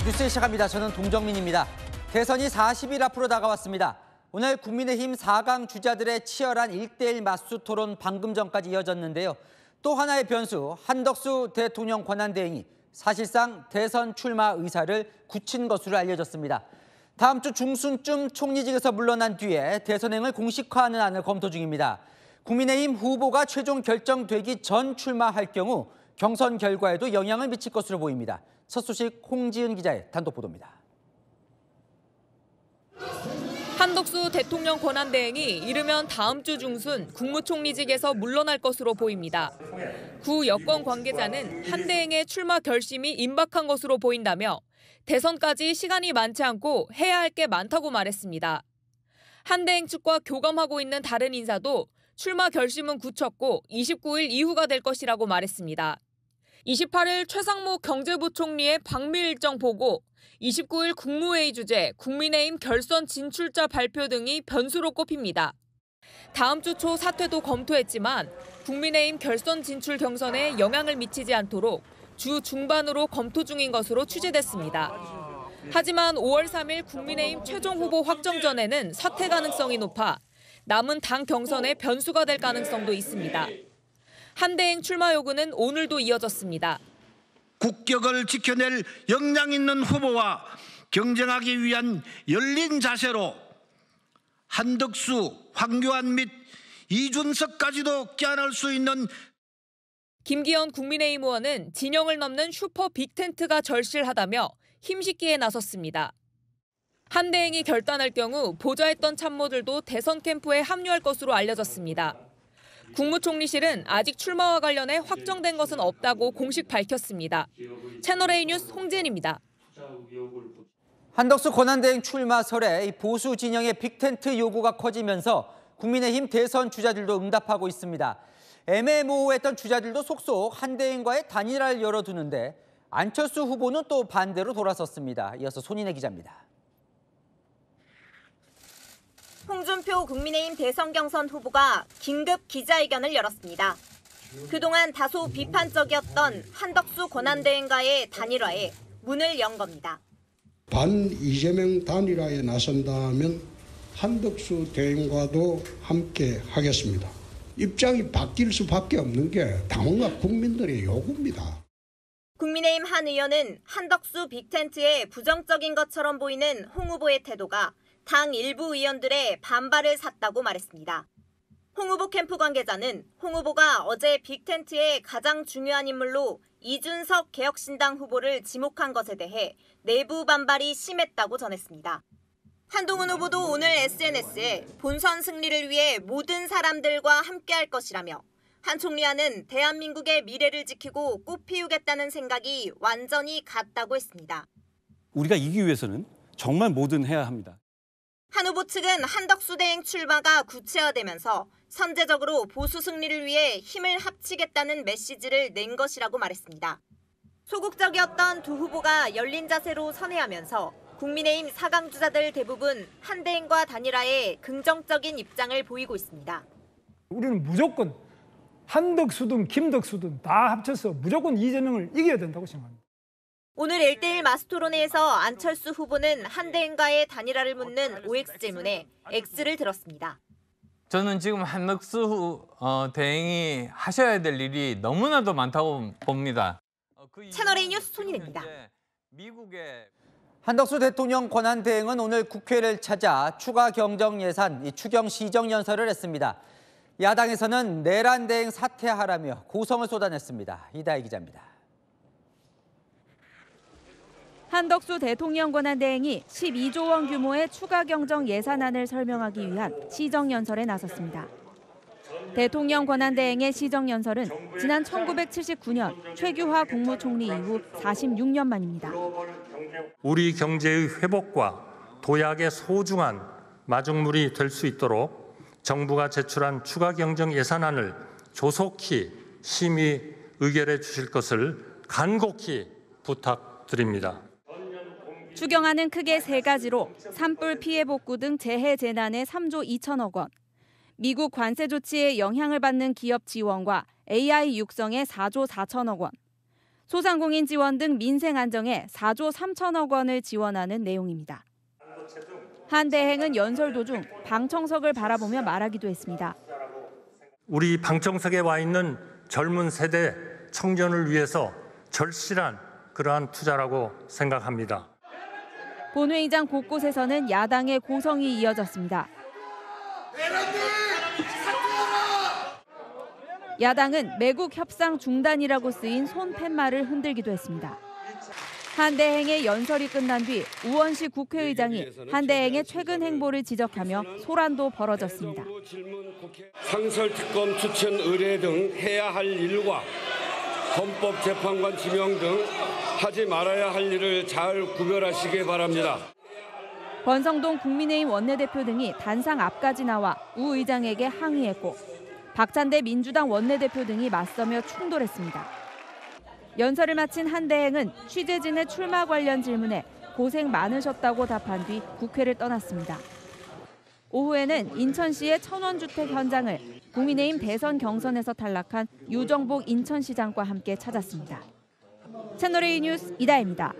뉴스 시작합니다. 저는 동정민입니다. 대선이 40일 앞으로 다가왔습니다. 오늘 국민의힘 4강 주자들의 치열한 1대1 맞수 토론 방금 전까지 이어졌는데요. 또 하나의 변수, 한덕수 대통령 권한대행이 사실상 대선 출마 의사를 굳힌 것으로 알려졌습니다. 다음 주 중순쯤 총리직에서 물러난 뒤에 대선행을 공식화하는 안을 검토 중입니다. 국민의힘 후보가 최종 결정되기 전 출마할 경우 경선 결과에도 영향을 미칠 것으로 보입니다. 첫 소식 홍지은 기자의 단독 보도입니다. 한덕수 대통령 권한대행이 이르면 다음 주 중순 국무총리직에서 물러날 것으로 보입니다. 구 여권 관계자는 한 대행의 출마 결심이 임박한 것으로 보인다며 대선까지 시간이 많지 않고 해야 할 게 많다고 말했습니다. 한 대행 측과 교감하고 있는 다른 인사도 출마 결심은 굳혔고 29일 이후가 될 것이라고 말했습니다. 28일 최상목 경제부총리의 방미 일정 보고, 29일 국무회의 주재, 국민의힘 결선 진출자 발표 등이 변수로 꼽힙니다. 다음 주 초 사퇴도 검토했지만 국민의힘 결선 진출 경선에 영향을 미치지 않도록 주 중반으로 검토 중인 것으로 취재됐습니다. 하지만 5월 3일 국민의힘 최종 후보 확정 전에는 사퇴 가능성이 높아 남은 당 경선에 변수가 될 가능성도 있습니다. 한 대행 출마 요구는 오늘도 이어졌습니다. 국격을 지켜낼 역량 있는 후보와 경쟁하기 위한 열린 자세로 한덕수, 황교안 및 이준석까지도 껴안을 수 있는 김기현 국민의힘 의원은 진영을 넘는 슈퍼 빅텐트가 절실하다며 힘싣기에 나섰습니다. 한 대행이 결단할 경우 보좌했던 참모들도 대선 캠프에 합류할 것으로 알려졌습니다. 국무총리실은 아직 출마와 관련해 확정된 것은 없다고 공식 밝혔습니다. 채널A 뉴스 홍지은입니다. 한덕수 권한대행 출마설에 보수 진영의 빅텐트 요구가 커지면서 국민의힘 대선 주자들도 응답하고 있습니다. 애매모호했던 주자들도 속속 한 대행과의 단일화를 열어두는데 안철수 후보는 또 반대로 돌아섰습니다. 이어서 손인혜 기자입니다. 홍준표 국민의힘 대선 경선 후보가 긴급 기자회견을 열었습니다. 그동안 다소 비판적이었던 한덕수 권한대행과의 단일화에 문을 연 겁니다. 반 이재명 단일화에 나선다면 한덕수 대행과도 함께 하겠습니다. 입장이 바뀔 수밖에 없는 게 당원과 국민들의 요구입니다. 국민의힘 한 의원은 한덕수 빅텐트에 부정적인 것처럼 보이는 홍 후보의 태도가 당 일부 의원들의 반발을 샀다고 말했습니다. 홍 후보 캠프 관계자는 홍 후보가 어제 빅텐트의 가장 중요한 인물로 이준석 개혁신당 후보를 지목한 것에 대해 내부 반발이 심했다고 전했습니다. 한동훈 후보도 오늘 SNS에 본선 승리를 위해 모든 사람들과 함께할 것이라며 한 총리와는 대한민국의 미래를 지키고 꽃피우겠다는 생각이 완전히 같다고 했습니다. 우리가 이기기 위해서는 정말 뭐든 해야 합니다. 한 후보 측은 한덕수 대행 출마가 구체화되면서 선제적으로 보수 승리를 위해 힘을 합치겠다는 메시지를 낸 것이라고 말했습니다. 소극적이었던 두 후보가 열린 자세로 선회하면서 국민의힘 4강 주자들 대부분 한 대행과 단일화에 긍정적인 입장을 보이고 있습니다. 우리는 무조건 한덕수든 김덕수든 다 합쳐서 무조건 이재명을 이겨야 된다고 생각합니다. 오늘 1대1 마스토론회에서 안철수 후보는 한 대행과의 단일화를 묻는 OX 질문에 X를 들었습니다. 저는 지금 한덕수 대행이 하셔야 될 일이 너무나도 많다고 봅니다. 채널A 뉴스 손인혜입니다. 한덕수 대통령 권한대행은 오늘 국회를 찾아 추가 경정 예산, 추경 시정연설을 했습니다. 야당에서는 내란 대행 사퇴하라며 고성을 쏟아냈습니다. 이다희 기자입니다. 한덕수 대통령 권한대행이 12조 원 규모의 추가 경정 예산안을 설명하기 위한 시정연설에 나섰습니다. 대통령 권한대행의 시정연설은 지난 1979년 최규하 국무총리 이후 46년 만입니다. 우리 경제의 회복과 도약의 소중한 마중물이 될 수 있도록 정부가 제출한 추가 경정 예산안을 조속히 심의 의결해 주실 것을 간곡히 부탁드립니다. 추경안은 크게 세 가지로 산불 피해 복구 등 재해 재난에 3조 2천억 원, 미국 관세 조치에 영향을 받는 기업 지원과 AI 육성에 4조 4천억 원, 소상공인 지원 등 민생 안정에 4조 3천억 원을 지원하는 내용입니다. 한 대행은 연설 도중 방청석을 바라보며 말하기도 했습니다. 우리 방청석에 와 있는 젊은 세대 청년을 위해서 절실한 그러한 투자라고 생각합니다. 본회의장 곳곳에서는 야당의 고성이 이어졌습니다. 야당은 매국 협상 중단이라고 쓰인 손팻말을 흔들기도 했습니다. 한 대행의 연설이 끝난 뒤 우원식 국회의장이 한 대행의 최근 행보를 지적하며 소란도 벌어졌습니다. 상설특검 추천 의뢰 등 해야 할 일과 헌법재판관 지명 등 하지 말아야 할 일을 잘 구별하시기 바랍니다. 권성동 국민의힘 원내대표 등이 단상 앞까지 나와 우 의장에게 항의했고 박찬대 민주당 원내대표 등이 맞서며 충돌했습니다. 연설을 마친 한 대행은 취재진의 출마 관련 질문에 고생 많으셨다고 답한 뒤 국회를 떠났습니다. 오후에는 인천시의 천원주택 현장을 국민의힘 대선 경선에서 탈락한 유정복 인천시장과 함께 찾았습니다. 채널A 뉴스 이다혜입니다.